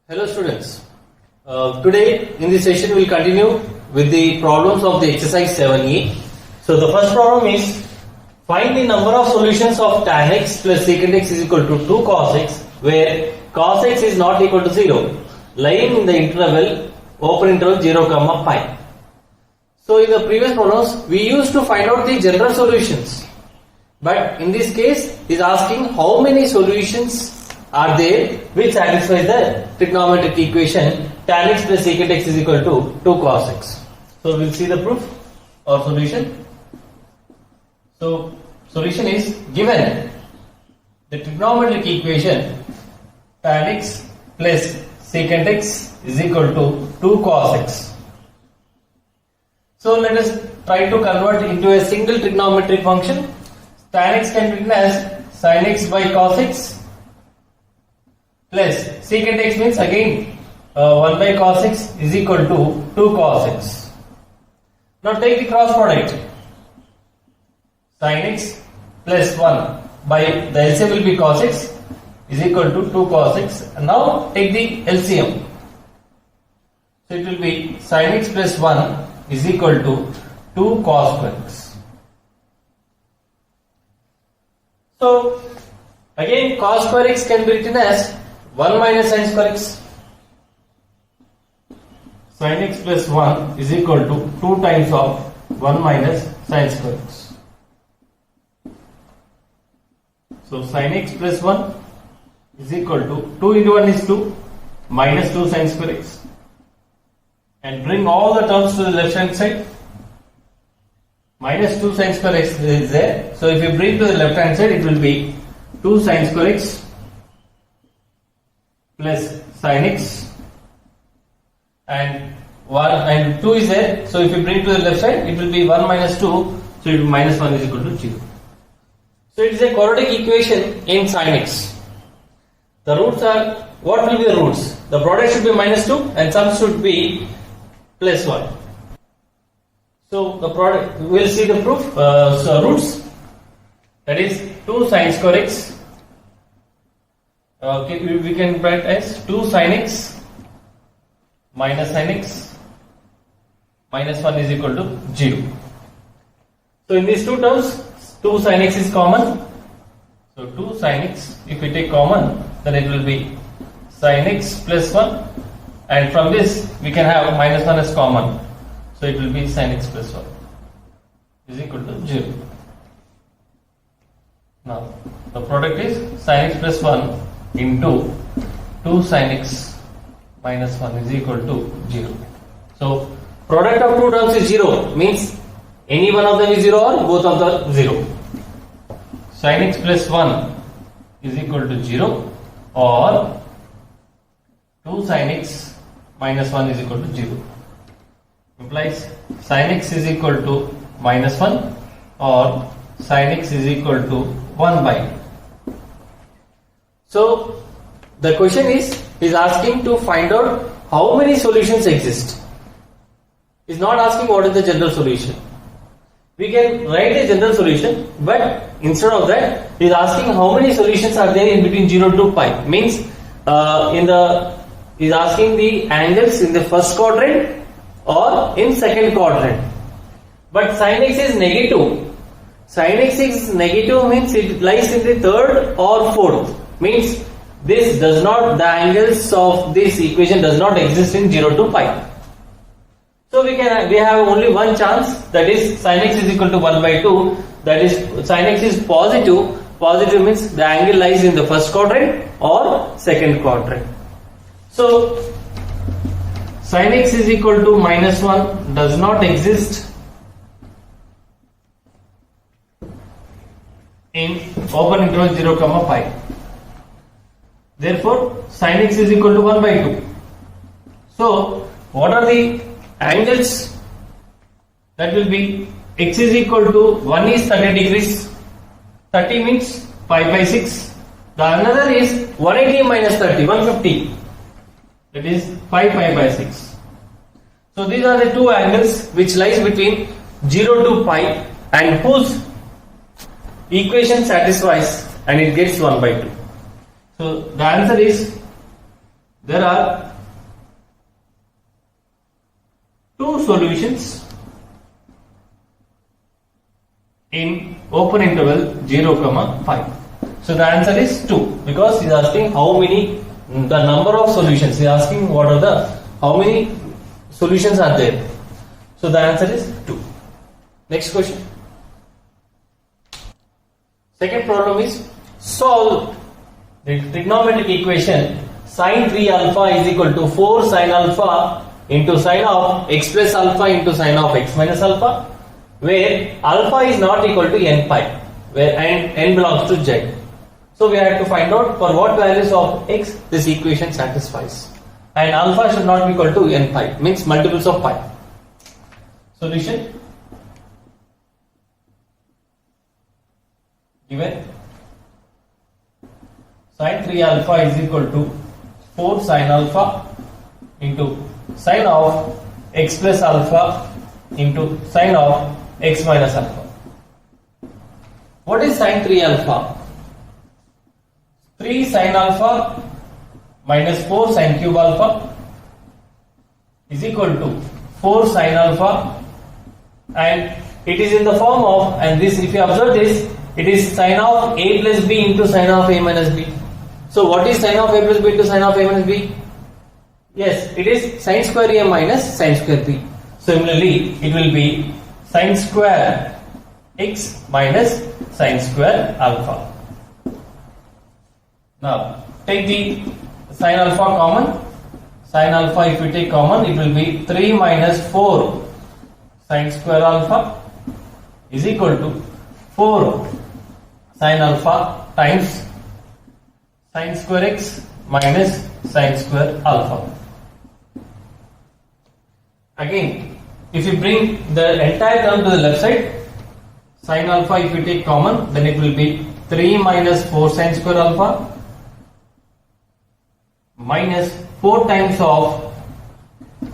Hello students, today in this session we will continue with the problems of the exercise 7a. So the first problem is find the number of solutions of tan x plus secant x is equal to 2 cos x where cos x is not equal to 0 lying in the interval open interval 0 comma pi. So in the previous problems we used to find out the general solutions, but in this case is asking how many solutions are there which satisfies the trigonometric equation tan x plus secant x is equal to 2 cos x. So we'll see the proof or solution. So solution is given the trigonometric equation tan x plus secant x is equal to 2 cos x. So let us try to convert into a single trigonometric function. Tan x can be written as sin x by cos x plus secant x means again 1 by cos x is equal to 2 cos x. Now take the cross product. Sin x plus 1 by the LCM will be cos x is equal to 2 cos x. And now take the LCM. So it will be sin x plus 1 is equal to 2 cos square x. So again cos square x can be written as 1 minus sin square x. Sin x plus 1 is equal to 2 times of 1 minus sin square x. So sin x plus 1 is equal to 2 into 1 is 2 minus 2 sin square x. And bring all the terms to the left hand side. Minus 2 sin square x is there. So if you bring to the left hand side, it will be 2 sin square x plus sin x and 1 and 2 is there. So if you bring to the left side, it will be 1 minus 2. So it will be minus 1 is equal to 0. So it is a quadratic equation in sin x. The roots are, what will be the roots? The product should be minus 2 and sum should be plus 1. So the product, we will see the proof, roots, that is 2 sin square x. Okay, we can write as 2 sin x minus sin x minus 1 is equal to 0. So in these two terms, 2 sin x is common. So 2 sin x, if we take common, then it will be sin x plus 1. And from this, we can have minus 1 as common. So it will be sin x plus 1 is equal to 0. Now, the product is sin x plus 1 into 2 sin x minus 1 is equal to 0. So, product of two terms is 0 means any one of them is 0 or both of them 0. Sin x plus 1 is equal to 0 or 2 sin x minus 1 is equal to 0. Implies sin x is equal to minus 1 or sin x is equal to 1 by. So the question is asking to find out how many solutions exist. Is not asking what is the general solution. We can write a general solution, but instead of that, is asking how many solutions are there in between 0 to pi. Means is asking the angles in the first quadrant or in second quadrant. But sin x is negative. Sin x is negative means it lies in the third or fourth. Means this does not, the angles of this equation does not exist in 0 to pi. So we have only one chance, that is sin x is equal to 1 by 2. That is sin x is positive. Positive means the angle lies in the first quadrant or second quadrant. So sin x is equal to minus 1 does not exist in open interval 0 comma pi. Therefore sin x is equal to 1 by 2. So what are the angles? That will be x is equal to 1 is 30 degrees. 30 means pi by 6. The another is 180 minus 30, 150. That is 5 pi by 6. So these are the two angles which lies between 0 to pi and whose equation satisfies and it gets 1 by 2. So the answer is there are two solutions in open interval 0, 5. So the answer is 2 because he is asking how many, the number of solutions. He is asking what are the, how many solutions are there. So the answer is 2. Next question. Second problem is solve the trigonometric equation sin 3 alpha is equal to 4 sin alpha into sin of x plus alpha into sin of x minus alpha, where alpha is not equal to n pi, where n belongs to z. So we have to find out for what values of x this equation satisfies, and alpha should not be equal to n pi, means multiples of pi. Solution given sin 3 alpha is equal to 4 sin alpha into sin of x plus alpha into sin of x minus alpha. What is sin 3 alpha? 3 sin alpha minus 4 sin cube alpha is equal to 4 sin alpha, and it is in the form of, and this, if you observe this, it is sin of a plus b into sin of a minus b. So what is sin of a plus b into sin of a minus b? Yes, it is sin square a minus sin square b. Similarly, it will be sin square x minus sin square alpha. Now take the sin alpha common. Sin alpha, if you take common, it will be 3 minus 4 sin square alpha is equal to 4 sin alpha times sin square x minus sin square alpha. Again, if you bring the entire term to the left side, sin alpha, if you take common, then it will be 3 minus 4 sin square alpha minus 4 times of,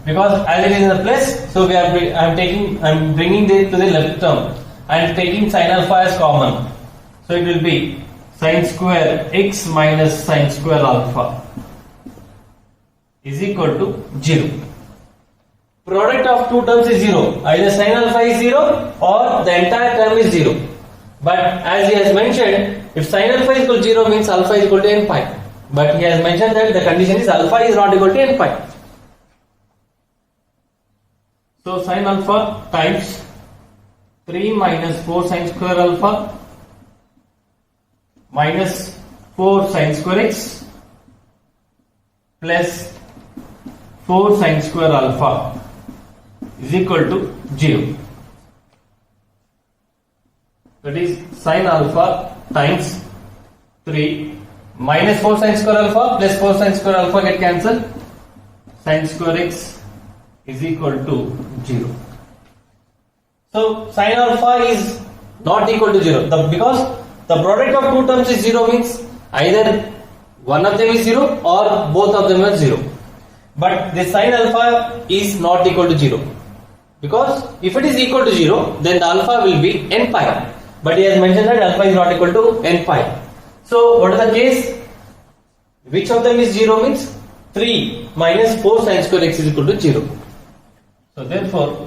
because as it is in the plus, so we are I am bringing it to the left term and taking sin alpha as common. So it will be sin square x minus sin square alpha is equal to 0. Product of two terms is 0. Either sin alpha is 0 or the entire term is 0. But as he has mentioned, if sin alpha is equal to 0 means alpha is equal to n pi. But he has mentioned that the condition is alpha is not equal to n pi. So sin alpha times 3 minus 4 sin square alpha minus 4 sin square x plus 4 sin square alpha is equal to 0. That is sin alpha times 3 minus 4 sin square alpha plus 4 sin square alpha get cancelled. Sin square x is equal to 0. So sin alpha is not equal to 0. Because the product of two terms is 0 means either one of them is 0 or both of them are 0. But the sin alpha is not equal to 0. Because if it is equal to 0, then the alpha will be n pi. But he has mentioned that alpha is not equal to n pi. So what is the case? Which of them is 0 means 3 minus 4 sin square x is equal to 0. So therefore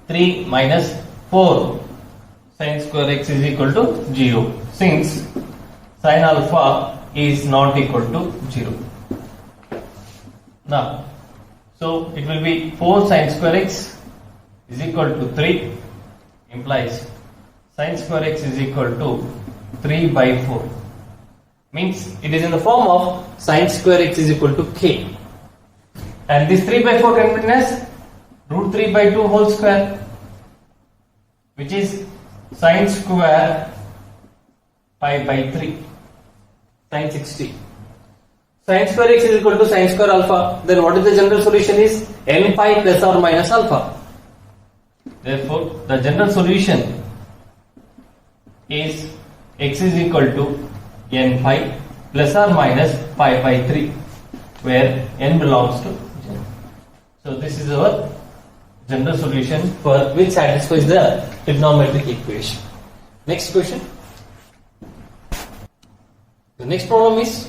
3 minus 4 sin square x is equal to 0, since sin alpha is not equal to 0. Now, so it will be 4 sin square x is equal to 3, implies sin square x is equal to 3 by 4. Means it is in the form of sin square x is equal to k. And this 3 by 4 can be written as root 3 by 2 whole square, which is sin square pi by 3, sin 60. Sin square x is equal to sin square alpha. Then what is the general solution is n pi plus or minus alpha. Therefore, the general solution is x is equal to n pi plus or minus pi by 3, where n belongs to 0. So this is our general solution for which satisfies the trigonometric equation. Next question. The next problem is,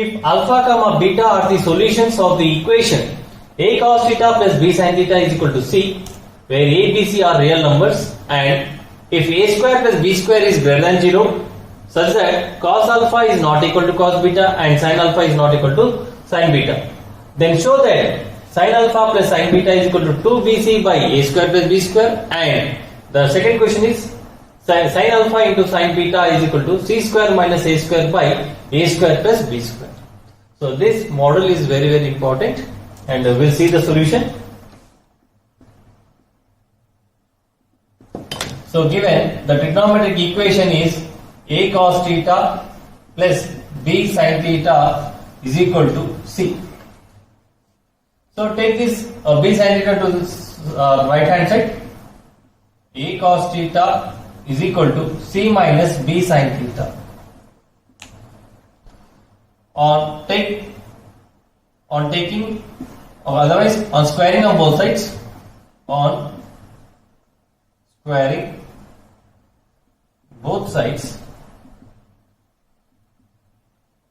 if alpha comma beta are the solutions of the equation a cos theta plus b sin theta is equal to c, where a, b, c are real numbers, and if a square plus b square is greater than 0, such that cos alpha is not equal to cos beta and sin alpha is not equal to sin beta, then show that sin alpha plus sin beta is equal to 2bc by a square plus b square, and the second question is sin alpha into sin beta is equal to c square minus a square by a square plus b square. So this model is very very important, and we'll see the solution. So given the trigonometric equation is a cos theta plus b sin theta is equal to c. So take this b sin theta to this right hand side. A cos theta is equal to c minus b sin theta. On taking, or otherwise on squaring of both sides, on squaring both sides,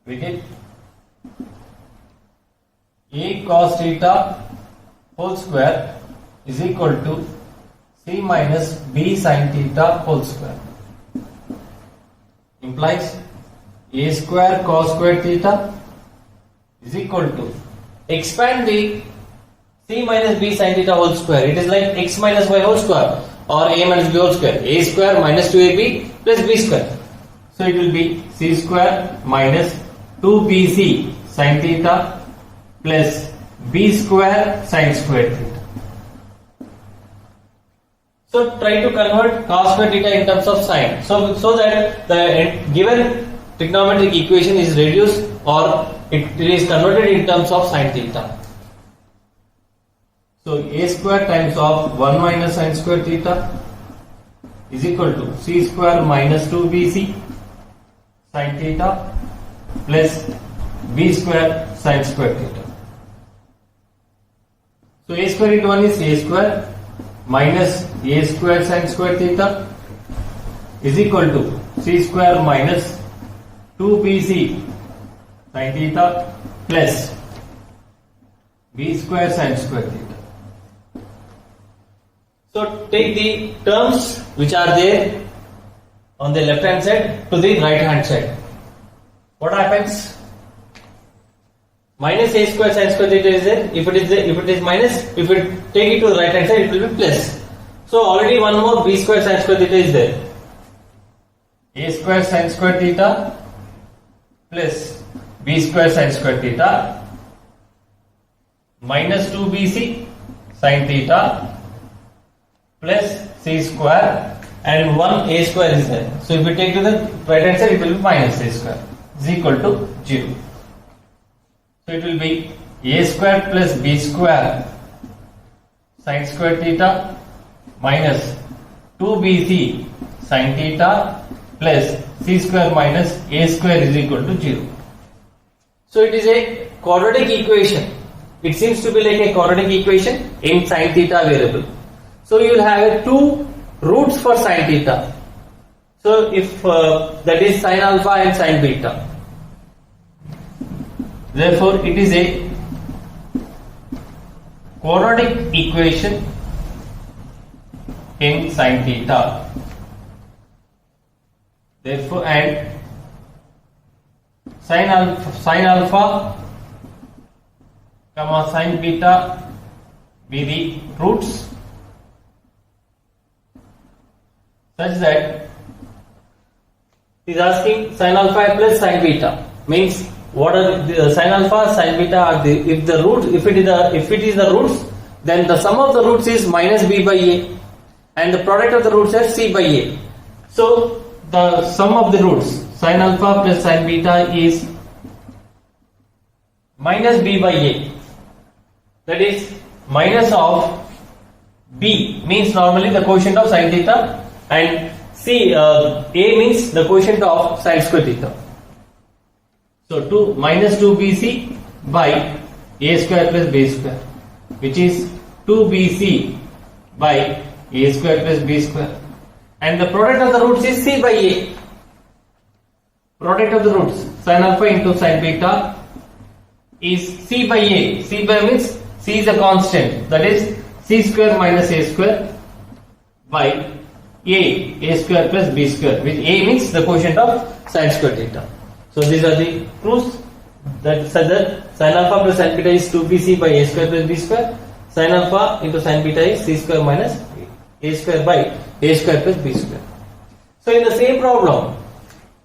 we get a cos theta whole square is equal to c minus b sin theta whole square, implies a square cos square theta is equal to, expand the c minus b sin theta whole square, it is like x minus y whole square or a minus b whole square, a square minus 2ab plus b square. So it will be c square minus 2bc sin theta plus b square sin square theta. So try to convert cos square theta in terms of sin, so that the given trigonometric equation is reduced or it is converted in terms of sin theta. So a square times of 1 minus sin square theta is equal to c square minus 2bc sin theta plus b square sin square theta. So a square into 1 is a square minus a square sin square theta is equal to c square minus 2bc sin theta plus b square sin square theta. So take the terms which are there on the left hand side to the right hand side. What happens? Minus a square sin square theta is there. If it is minus, if it take it to the right hand side, it will be plus. So already one more b square sin square theta is there. A square sin square theta plus b square sin square theta minus 2bc sin theta plus c square, and 1 a square is there. So if we take to the right hand side, it will be minus a square is equal to 0. So it will be a square plus b square sin square theta minus 2bc sin theta plus c square minus a square is equal to 0. So it is a quadratic equation. It seems to be like a quadratic equation in sin theta variable. So you will have two roots for sin theta. So if that is sin alpha and sin beta. Therefore it is a quadratic equation in sin theta. Therefore, and sin alpha comma sin beta be the roots, such that is asking sin alpha plus sin beta, means what are the sin alpha, sin beta are the, if the root, if it is the roots, then the sum of the roots is minus b by a, and the product of the roots is c by a. So the sum of the roots sin alpha plus sin beta is minus b by a, that is minus of b means normally the quotient of sin theta, and c a means the quotient of sin square theta. So minus 2bc by a square plus b square, which is 2bc by a square plus b square, and the product of the roots is c by a. Product of the roots sin alpha into sin beta is c by a. C by means c is a constant, that is c square minus a square by a square plus b square, which a means the quotient of sin square theta. So these are the proofs that said that sin alpha plus sin beta is 2bc by a square plus b square. Sin alpha into sin beta is c square minus a square by a square plus b square. So in the same problem,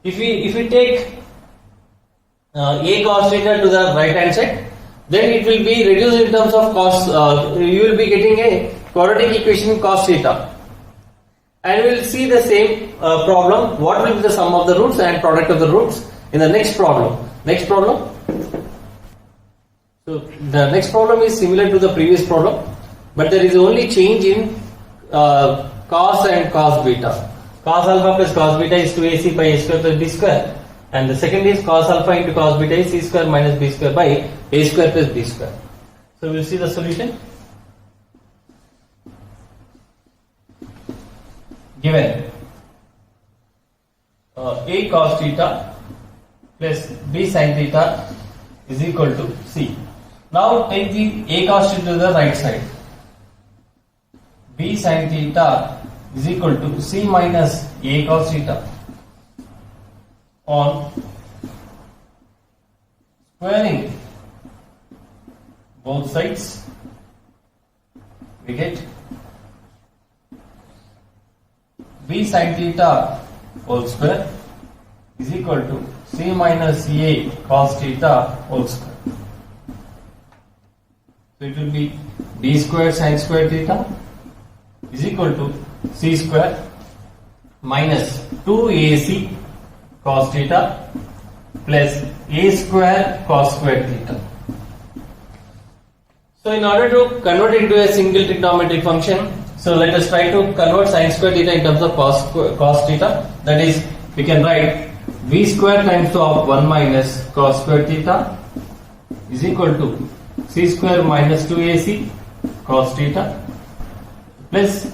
if we take a cos theta to the right hand side, then it will be reduced in terms of cos. You will be getting a quadratic equation cos theta. And we will see the same problem. What will be the sum of the roots and product of the roots in the next problem? Next problem. So the next problem is similar to the previous problem, but there is only change in cos and cos beta. Cos alpha plus cos beta is 2ac by a square plus b square, and the second is cos alpha into cos beta is c square minus b square by a square plus b square. So we will see the solution. Given a cos theta plus b sin theta is equal to c. Now take the a cos theta to the right side. B sin theta is equal to c minus a cos theta on squaring both sides. We get b sin theta whole square is equal to c minus a cos theta whole square. So it will be b square sin square theta is equal to c square minus 2ac cos theta plus a square cos square theta. So in order to convert it into a single trigonometric function, so let us try to convert sin square theta in terms of cos theta. That is, we can write v square times of 1 minus cos square theta is equal to c square minus 2ac cos theta plus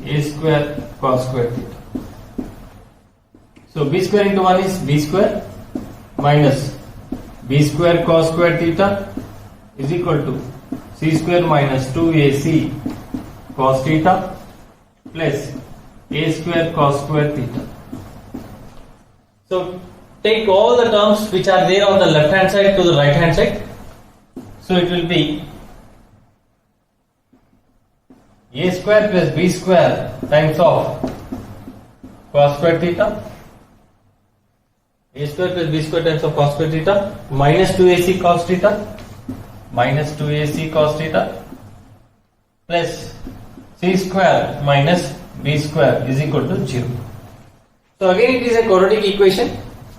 a square cos square theta. So b square into 1 is b square minus b square cos square theta is equal to c square minus 2ac cos theta plus a square cos square theta. So take all the terms which are there on the left hand side to the right hand side. So it will be a square plus b square times of cos square theta, a square plus b square times of cos square theta minus 2ac cos theta minus 2ac cos theta plus c square minus b square is equal to 0. So again it is a quadratic equation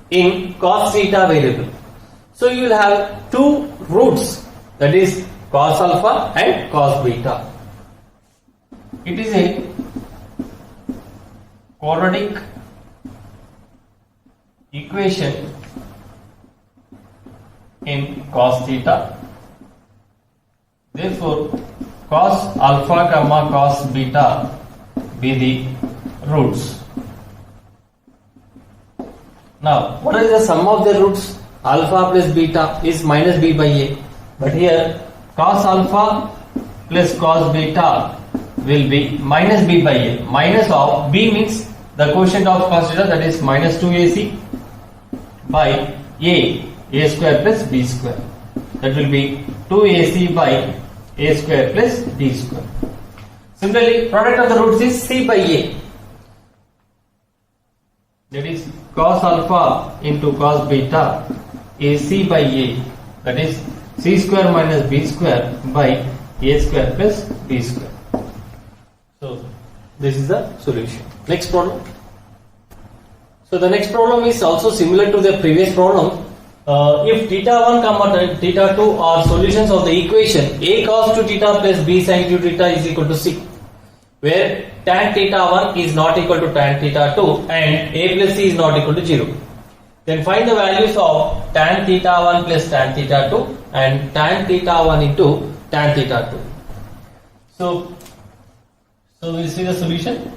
in cos theta variable. So you will have two roots, that is cos alpha and cos beta. It is a quadratic equation in cos theta. Therefore, cos alpha comma cos beta be the roots. Now, what is the sum of the roots? Alpha plus beta is minus b by a. But here, cos alpha plus cos beta will be minus b by a. Minus of b means the quotient of cos theta, that is minus 2ac by a square plus b square. That will be 2ac by a square plus b square. Similarly, product of the roots is c by a. That is cos alpha into cos beta is c by a. That is c square minus b square by a square plus b square. So this is the solution. Next problem. So the next problem is also similar to the previous problem. If theta 1 comma theta 2 are solutions of the equation a cos 2 theta plus b sin 2 theta is equal to c, where tan theta 1 is not equal to tan theta 2 and a plus c is not equal to 0. Then find the values of tan theta 1 plus tan theta 2 and tan theta 1 into tan theta 2. So we'll see the solution.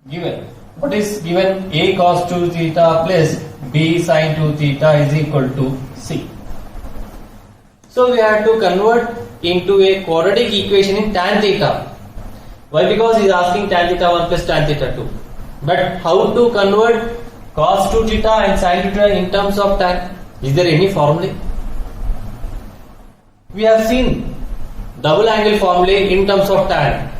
Given what is given? A cos 2 theta plus B sin 2 theta is equal to C. So we have to convert into a quadratic equation in tan theta. Why? Because he is asking tan theta 1 plus tan theta 2. But how to convert cos 2 theta and sin theta in terms of tan? Is there any formula? We have seen double angle formula in terms of tan.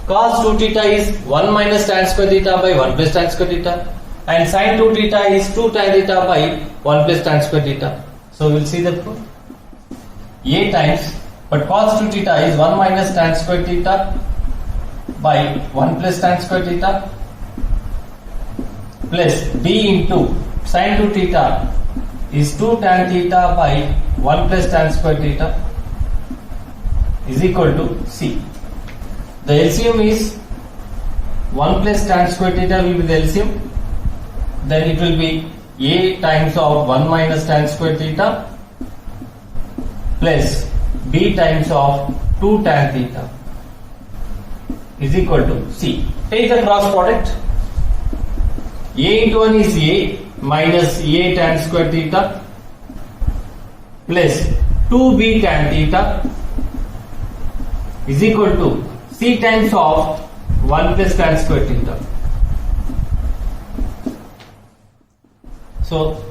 Cos 2 theta is 1 minus tan square theta by 1 plus tan square theta, and sin 2 theta is 2 tan theta by 1 plus tan square theta. So we will see the proof. A times, but cos 2 theta is 1 minus tan square theta by 1 plus tan square theta plus B into sin 2 theta is 2 tan theta by 1 plus tan square theta is equal to C. The LCM is 1 plus tan square theta will be the LCM. Then it will be A times of 1 minus tan square theta plus B times of 2 tan theta is equal to C. Take the cross product. A into 1 is A minus A tan square theta plus 2B tan theta is equal to C times of 1 plus tan square theta. So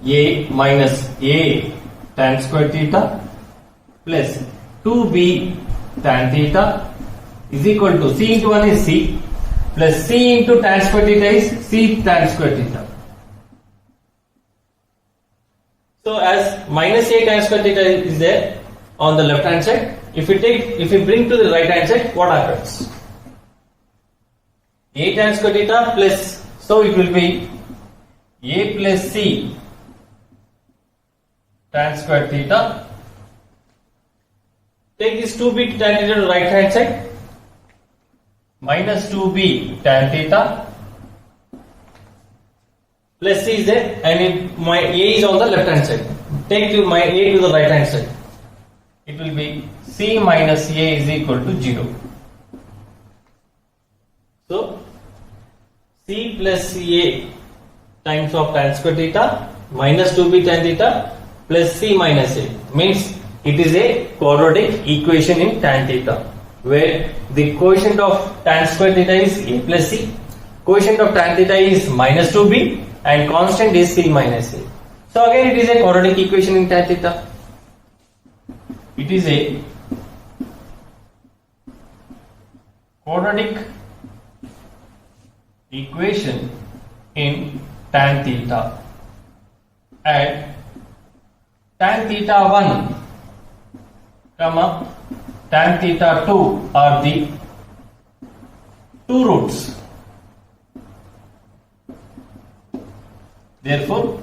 A minus A tan square theta plus 2B tan theta is equal to C into 1 is C plus C into tan square theta is C tan square theta. So as minus A tan square theta is there on the left hand side, if we bring to the right hand side, what happens? A tan square theta plus, so it will be A plus C tan square theta. Take this 2B tan theta to the right hand side, minus 2B tan theta plus C is there, and my A is on the left hand side. Take my A to the right hand side. It will be C minus A is equal to 0. So C plus A times of tan square theta minus 2B tan theta plus C minus A means it is a quadratic equation in tan theta, where the quotient of tan square theta is A plus C, quotient of tan theta is minus 2B, and constant is C minus A. So again it is a quadratic equation in tan theta. It is a quadratic equation in tan theta, and tan theta 1 comma tan theta 2 are the two roots. Therefore,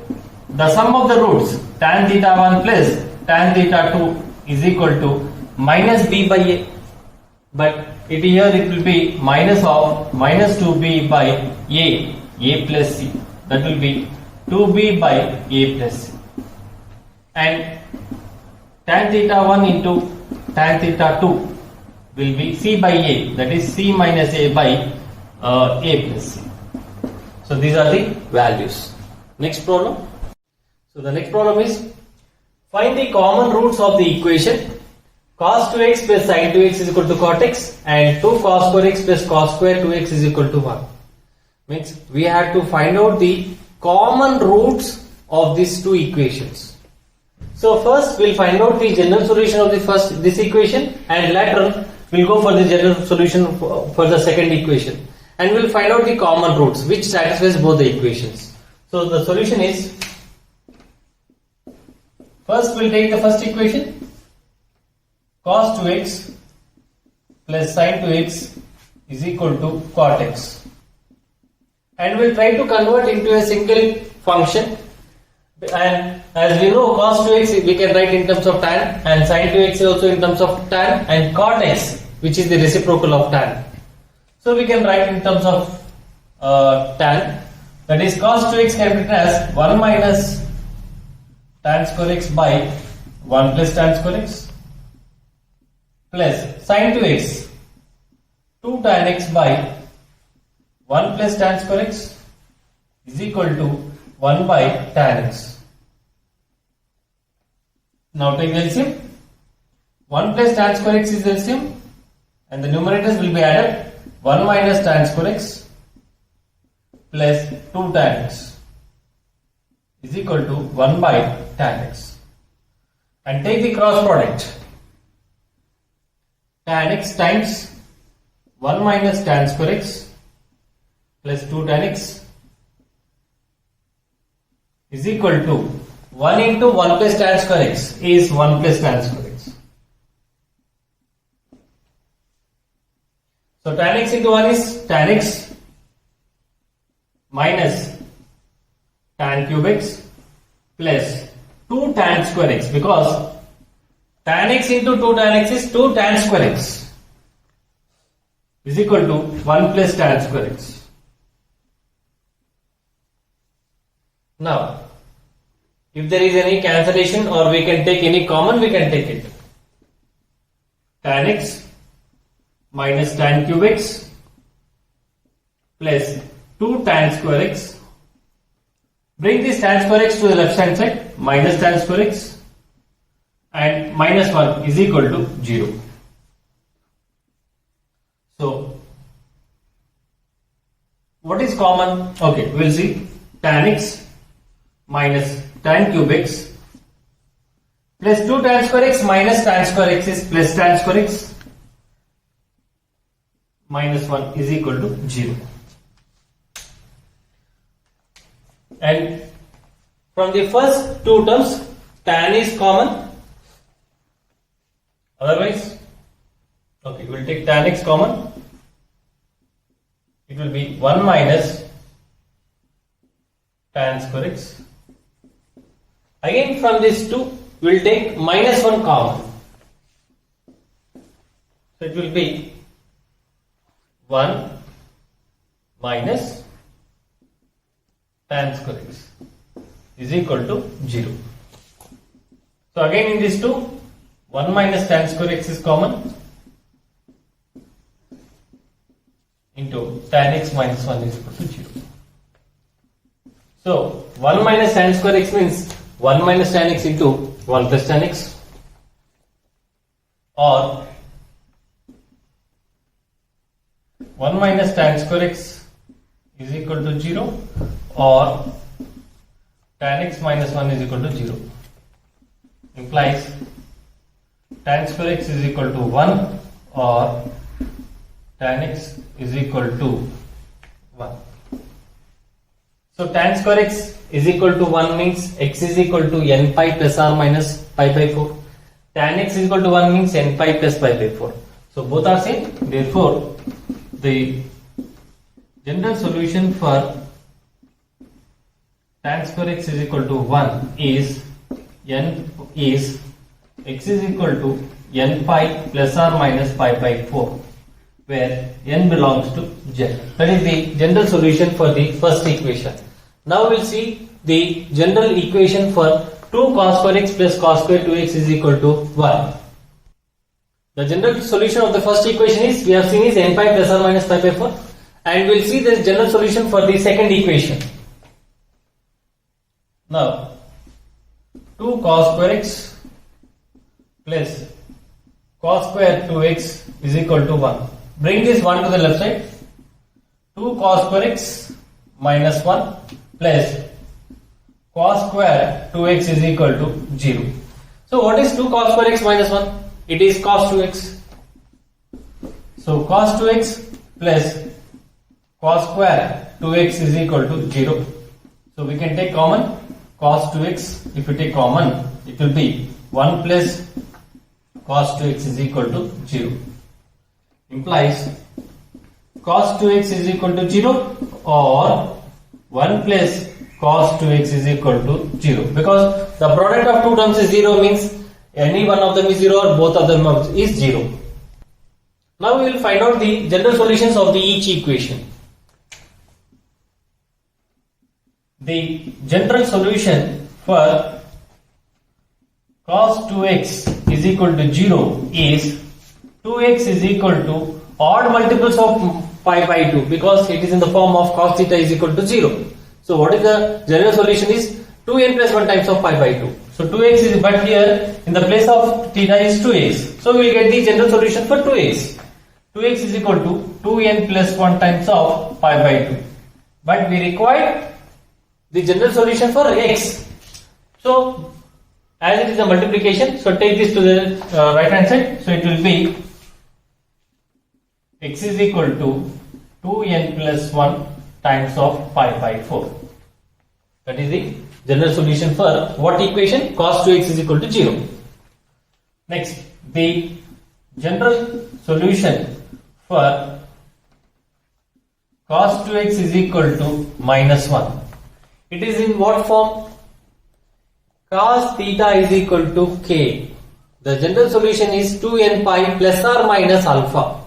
the sum of the roots tan theta 1 plus tan theta 2 is equal to minus B by A, but here it will be minus of minus 2B by A plus C, that will be 2B by A plus C, and tan theta 1 into tan theta 2 will be C by A, that is C minus A by A plus C. So these are the values. Next problem. So the next problem is, find the common roots of the equation cos 2x plus sin 2x is equal to cot x and 2 cos square x plus cos square 2x is equal to 1. Means we have to find out the common roots of these two equations. So first we'll find out the general solution of this equation, and later we'll go for the general solution for the second equation, and we'll find out the common roots which satisfies both the equations. So the solution is, first we'll take the first equation, cos 2x plus sin 2x is equal to cot x, and we'll try to convert into a single function. And as we know, cos 2x we can write in terms of tan, and sin 2x also in terms of tan, and cot x which is the reciprocal of tan, so we can write in terms of tan, that is cos 2x can be written as 1 minus tan square x by 1 plus tan square x plus sin 2x 2 tan x by 1 plus tan square x is equal to 1 by tan x. Now take the LCM. 1 plus tan square x is LCM and the numerators will be added. 1 minus tan square x plus 2 tan x is equal to 1 by tan x. And take the cross product. Tan x times 1 minus tan square x plus 2 tan x is equal to 1 into 1 plus tan square x is 1 plus tan square x. So tan x into 1 is tan x minus tan cube x plus 2 tan square x, because tan x into 2 tan x is 2 tan square x is equal to 1 plus tan square x. Now, if there is any cancellation or we can take any common, we can take it. Tan x minus tan cube x plus 2 tan square x. Bring this tan square x to the left hand side, minus tan square x, and minus 1 is equal to 0. So, what is common? Okay, we will see tan x minus tan cube x plus 2 tan square x minus tan square x is plus tan square x minus 1 is equal to 0. And from the first two terms, tan is common. Otherwise, okay, we will take tan x common. It will be 1 minus tan square x. Again, from these two, we will take minus 1 common. So it will be 1 minus tan square x is equal to 0. So again in these two, 1 minus tan square x is common into tan x minus 1 is equal to 0. So 1 minus tan square x means 1 minus tan x into 1 plus tan x, or 1 minus tan square x is equal to 0, or tan x minus 1 is equal to 0. Implies tan square x is equal to 1 or tan x is equal to 1. So tan square x is equal to 1 means x is equal to n pi plus or minus pi by 4. Tan x is equal to 1 means n pi plus pi by 4. So both are same. Therefore, the general solution for tan square x is equal to 1 is x is equal to n pi plus or minus pi by 4, where n belongs to z. That is the general solution for the first equation. Now we will see the general equation for 2 cos square x plus cos square 2x is equal to 1. The general solution of the first equation is, we have seen, is n pi plus or minus pi by 4, and we will see the general solution for the second equation. Now 2 cos square x plus cos square 2x is equal to 1. Bring this 1 to the left side. 2 cos square x minus 1 plus cos square 2x is equal to 0. So what is 2 cos square x minus 1? It is cos 2x. So cos 2x plus cos square 2x is equal to 0. So we can take common cos 2x. If you take common, it will be 1 plus cos 2x is equal to 0. Implies cos 2x is equal to 0 or 1 plus cos 2x is equal to 0, because the product of two terms is 0 means any one of them is 0 or both of them is 0. Now we will find out the general solutions of each equation. The general solution for cos 2x is equal to 0 is 2x is equal to odd multiples of pi by 2 because it is in the form of cos theta is equal to 0. So what is the general solution is 2n plus 1 times of pi by 2. So 2x is, but here in the place of theta is 2x. So we will get the general solution for 2x. 2x is equal to 2n plus 1 times of pi by 2. But we require the general solution for x. So as it is a multiplication, so take this to the right hand side. So it will be x is equal to 2n plus 1 times of pi by 4. That is the general solution for what equation? Cos 2x is equal to 0. Next, the general solution for cos 2x is equal to minus 1. It is in what form? Cos theta is equal to k. The general solution is 2n pi plus or minus alpha.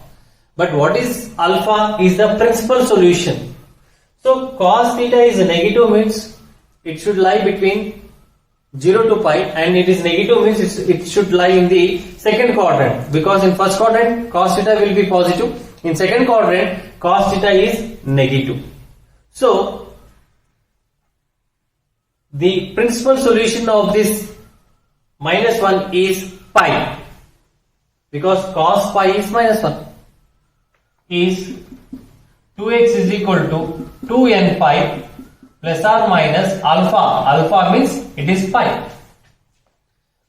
But what is alpha? Is the principal solution. So cos theta is negative means it should lie between 0 to pi, and it is negative means it should lie in the second quadrant, because in first quadrant cos theta will be positive, in second quadrant cos theta is negative. So the principal solution of this minus 1 is pi, because cos pi is minus 1, is 2x is equal to 2n pi plus or minus alpha. Alpha means it is pi.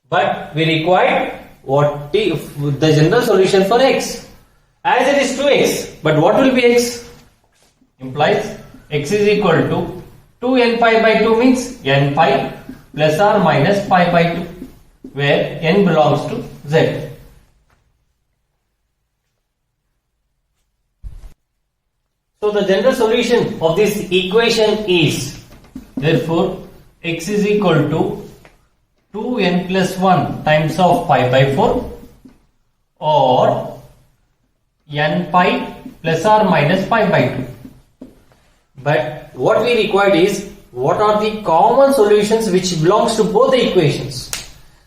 But we require what the general solution for x. As it is 2x, but what will be x? Implies x is equal to 2n pi by 2 means n pi plus or minus pi by 2, where n belongs to z. So the general solution of this equation is, therefore x is equal to 2n plus 1 times of pi by 4 or n pi plus or minus pi by 2. But what we required is what are the common solutions which belongs to both the equations.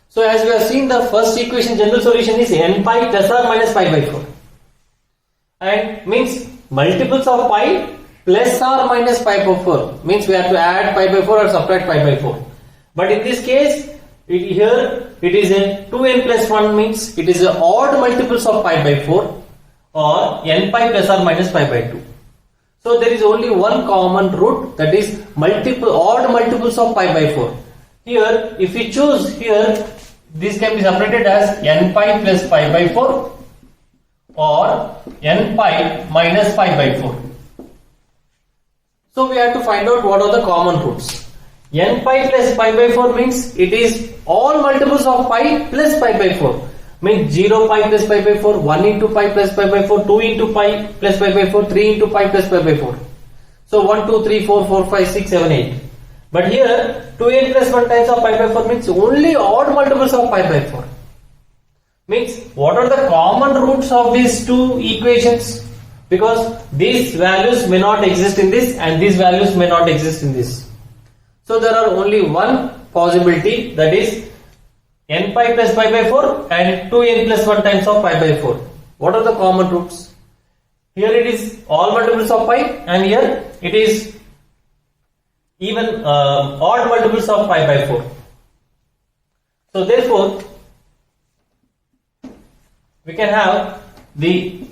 So as we have seen, the first equation general solution is n pi plus or minus pi by 4, and means multiples of pi plus or minus pi by 4 means we have to add pi by 4 or subtract pi by 4. But in this case, here it is a 2n plus 1 means it is a odd multiples of pi by 4 or n pi plus or minus pi by 2. So there is only one common root, that is odd multiples of pi by 4. Here if we choose here, this can be separated as n pi plus pi by 4 or n pi minus pi by 4. So we have to find out what are the common roots. N pi plus pi by 4 means it is all multiples of pi plus pi by 4. Means 0 pi plus pi by 4, 1 into pi plus pi by 4, 2 into pi plus pi by 4, 3 into pi plus pi by 4. So 1, 2, 3, 4, 4, 5, 6, 7, 8. But here 2n plus 1 times of pi by 4 means only odd multiples of pi by 4. Means what are the common roots of these two equations? Because these values may not exist in this and these values may not exist in this. So there are only one possibility, that is n pi plus pi by 4 and 2n plus 1 times of pi by 4. What are the common roots? Here it is all multiples of pi, and here it is even odd multiples of pi by 4. So therefore we can have the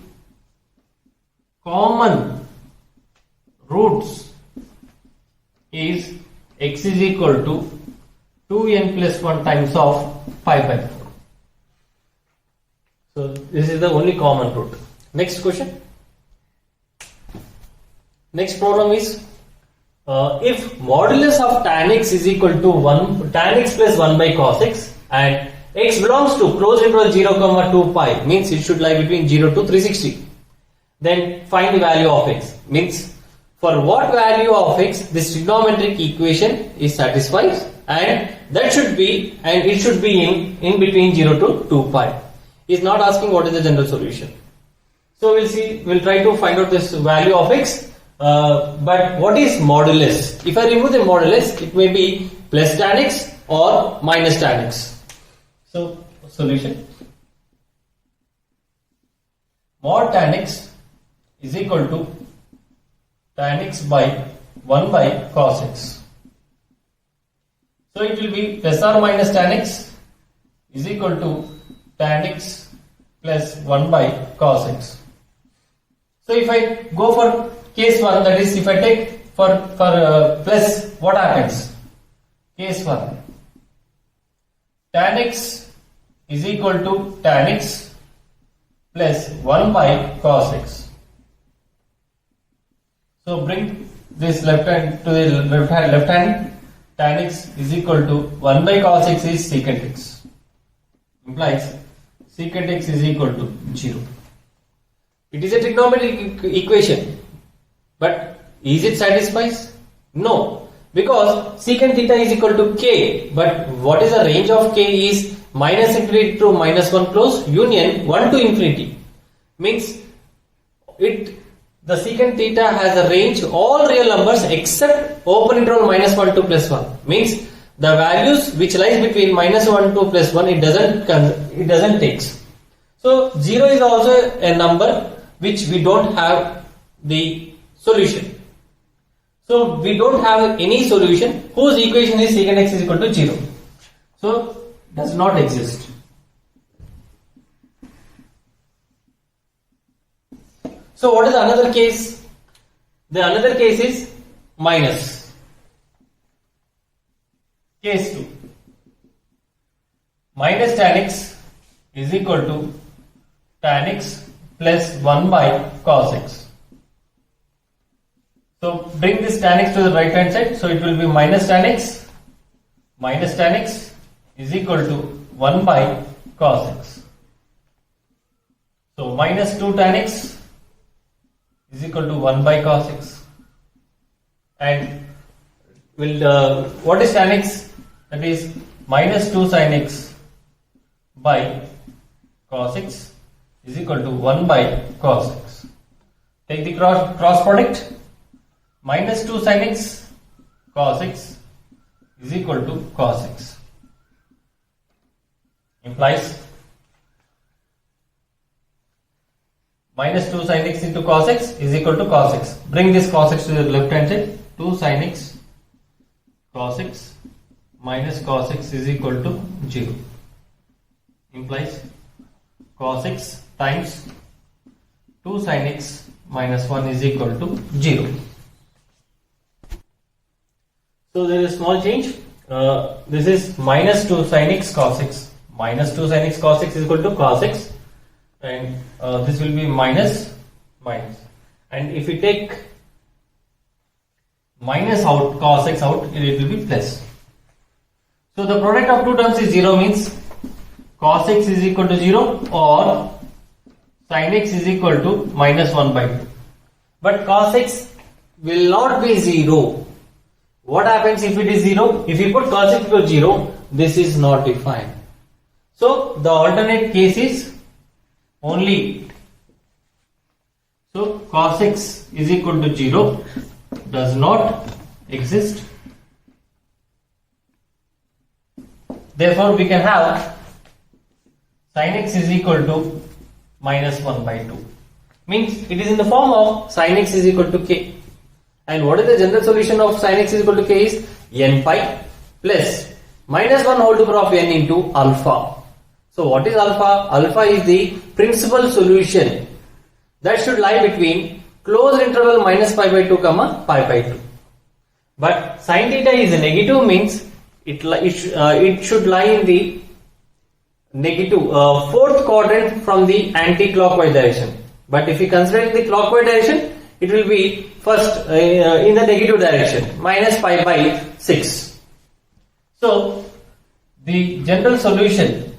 common roots is x is equal to 2n plus 1 times of pi by 4. So this is the only common root. Next question. Next problem is if modulus of tan x is equal to 1 tan x plus 1 by cos x and x belongs to closed interval 0, 2 pi means it should lie between 0 to 360. Then find the value of x. Means for what value of x this trigonometric equation is satisfied, and that should be, and it should be in between 0 to 2 pi. He is not asking what is the general solution. So we'll see, we'll try to find out this value of x. But what is modulus? If I remove the modulus, it may be plus tan x or minus tan x. So solution, mod tan x is equal to tan x by 1 by cos x. So it will be plus or minus tan x is equal to tan x plus 1 by cos x. So if I go for case 1, that is if I take for plus, what happens? Case 1, tan x is equal to tan x plus 1 by cos x. So bring this left hand to the left hand, tan x is equal to 1 by cos x is secant x, implies secant x is equal to 0. It is a trigonometric equation, but is it satisfies? No, because secant theta is equal to k, but what is the range of k is minus infinity to minus 1 close union 1 to infinity, means the secant theta has a range all real numbers except open interval minus 1 to plus 1, means the values which lies between minus 1 to plus 1 it doesn't takes. So 0 is also a number which we don't have the solution. So we don't have any solution whose equation is secant x is equal to 0. So does not exist. So what is another case? The another case is minus. Case 2. Minus tan x is equal to tan x plus 1 by cos x. So bring this tan x to the right hand side. So it will be minus tan x is equal to 1 by cos x. So minus 2 tan x is equal to 1 by cos x. And what is tan x? That is minus 2 sin x by cos x is equal to 1 by cos x. Take the cross product. Minus 2 sin x cos x is equal to cos x, implies minus 2 sin x into cos x is equal to cos x. Bring this cos x to the left hand side. 2 sin x cos x minus cos x is equal to 0, implies cos x times 2 sin x minus 1 is equal to 0. So there is a small change. This is minus 2 sin x cos x. Minus 2 sin x cos x is equal to cos x, and this will be minus. And if we take minus out, cos x out, it will be plus. So the product of two terms is 0, means cos x is equal to 0 or sin x is equal to minus 1 by 2. But cos x will not be 0. What happens if it is 0? If you put cos x equal to 0, this is not defined. So the alternate case is only, so cos x is equal to 0 does not exist. Therefore we can have sin x is equal to minus 1 by 2. Means it is in the form of sin x is equal to k. And what is the general solution of sin x is equal to k is n pi plus minus 1 whole to the power of n into alpha. So what is alpha? Alpha is the principal solution that should lie between closed interval minus pi by 2 comma pi by 2. But sin theta is negative, means it should lie in the negative fourth quadrant from the anti-clockwise direction. But if we consider the clockwise direction, it will be first in the negative direction, minus pi by 6. So the general solution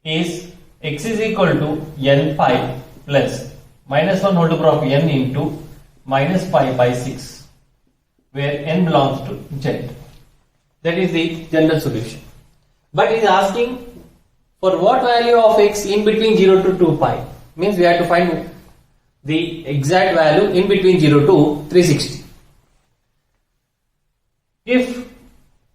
is x is equal to n pi plus minus 1 whole to the power of n into minus pi by 6, where n belongs to z. That is the general solution. But it is asking for what value of x in between 0 to 2 pi. Means we have to find the exact value in between 0 to 360. If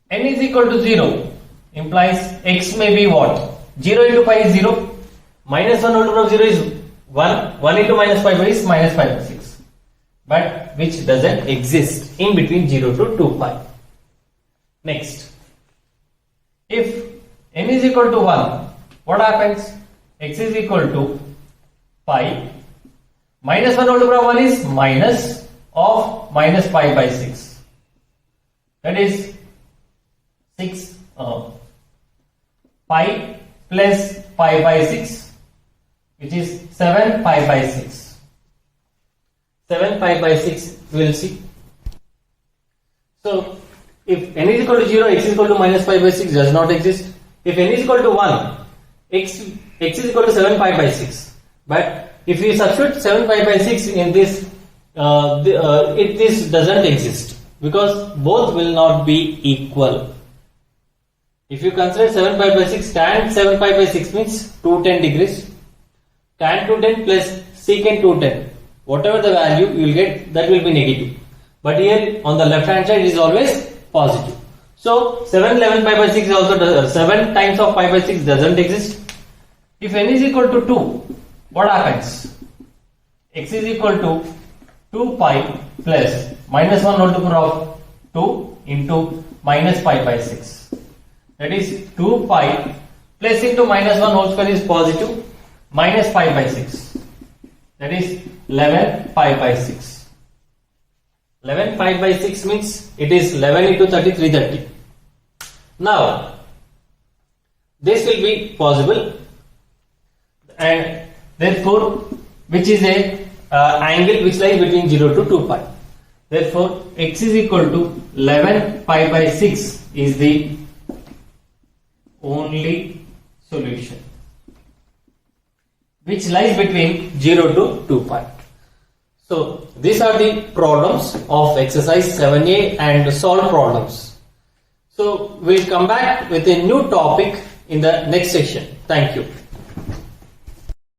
n is equal to 0, implies x may be what? 0 into pi is 0, minus 1 whole to the power of 0 is 1 into minus pi by is minus pi by 6, but which doesn't exist in between 0 to 2 pi. Next, if n is equal to 1, what happens? X is equal to pi, minus 1 whole to the power 1 is minus of minus pi by 6, that is 6 pi plus pi by 6, which is 7 pi by 6. 7 pi by 6 we will see. So if n is equal to 0, x is equal to minus pi by 6 does not exist. If n is equal to 1, x is equal to 7 pi by 6. But if we substitute 7 pi by 6 in this, this doesn't exist, because both will not be equal. If you consider 7 pi by 6, tan 7 pi by 6 means 210 degrees. Tan 210 plus secant 210, whatever the value you will get, that will be negative. But here on the left hand side it is always positive. So 711 pi by 6 is also 7 times of pi by 6 doesn't exist. If n is equal to 2, what happens? X is equal to 2 pi plus minus 1 whole to the power of 2 into minus pi by 6. That is 2 pi plus into minus 1 whole square is positive, minus pi by 6. That is 11 pi by 6. 11 pi by 6 means it is 11 into 30, 330. Now, this will be possible, and therefore, which is a angle which lies between 0 to 2 pi. Therefore, x is equal to 11 pi by 6 is the only solution which lies between 0 to 2 pi. So these are the problems of exercise 7a and solved problems. So we'll come back with a new topic in the next session. Thank you.